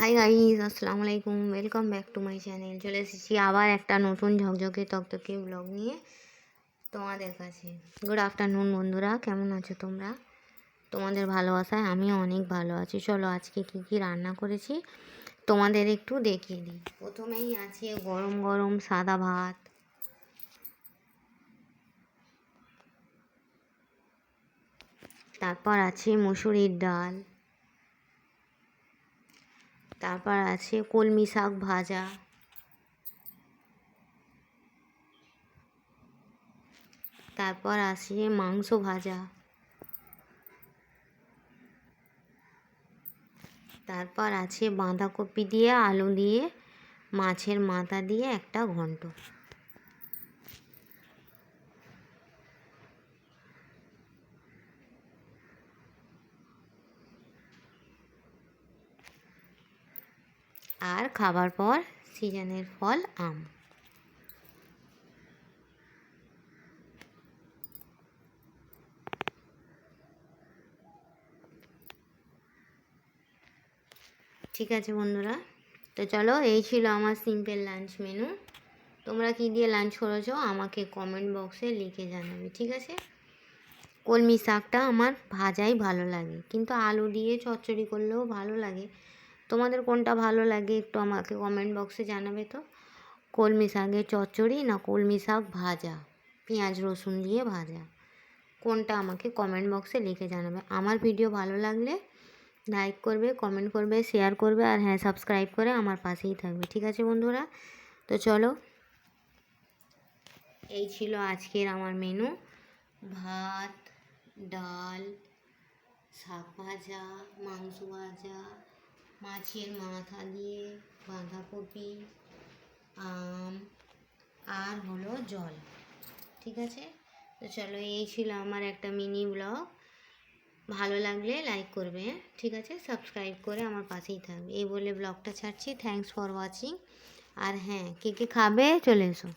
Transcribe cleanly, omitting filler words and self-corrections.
Hi guys, আসসালামু আলাইকুম। Welcome back to my channel. চলে এসেছি আবার একটা নতুন ঝকঝকে তকতকে ব্লগ নিয়ে তোমাদের কাছে। গুড আফটারনুন বন্ধুরা, কেমন আছো তোমরা? তোমাদের ভালোবাসায় আমিও অনেক ভালো আছি। চলো আজকে কি কি রান্না করেছি তোমাদের একটু দেখিয়ে দিই। প্রথমেই আছে গরম গরম সাদা ভাত, তারপর আছে মুসুরির ডাল, তারপর আছে কলমি শাক ভাজা, তারপর আছে মাংস ভাজা, তারপর আছে বাঁধাকপি দিয়ে আলু দিয়ে মাছের মাথা দিয়ে একটা ঘন্ট। আর খাবার পর সিজনের ফল আম। ঠিক আছে বন্ধুরা, তো চলো এই ছিল আমার সিম্পল লাঞ্চ মেনু। তোমরা কি দিয়ে লাঞ্চ করেছো আমাকে কমেন্ট বক্সে লিখে জানাবে, ঠিক আছে? কলমি শাকটা আমার ভাজাই ভালো লাগে, কিন্তু আলু দিয়ে চচ্চড়ি করলেও ভালো লাগে। তোমাদের কোনটা ভালো লাগে একটু আমাকে কমেন্ট বক্সে জানাবে তো। কলমি শাকের চচ্চড়ি না কলমি শাক ভাজা, পেঁয়াজ রসুন দিয়ে ভাজা, কোনটা আমাকে কমেন্ট বক্সে লিখে জানাবে। আমার ভিডিও ভালো লাগলে লাইক করবে, কমেন্ট করবে, শেয়ার করবে, আর হ্যাঁ, সাবস্ক্রাইব করে আমার পাশেই থাকবে, ঠিক আছে বন্ধুরা? তো চলো, এই ছিল আজকের আমার মেনু। ভাত, ডাল, শাক ভাজা, মাংস ভাজা, মাছের মাথা দিয়ে বাঁধাকপি, আম, আর হলো জল, ঠিক আছে? তো চলো, এই ছিল আমার একটা মিনি ব্লগ। ভালো লাগলে লাইক করবে, ঠিক আছে? সাবস্ক্রাইব করে আমার পাশেই থাকবে। এই বলে ব্লগটা ছাড়ছি। Thanks for watching. আর হ্যাঁ, কে কে খাবে চলে এসো।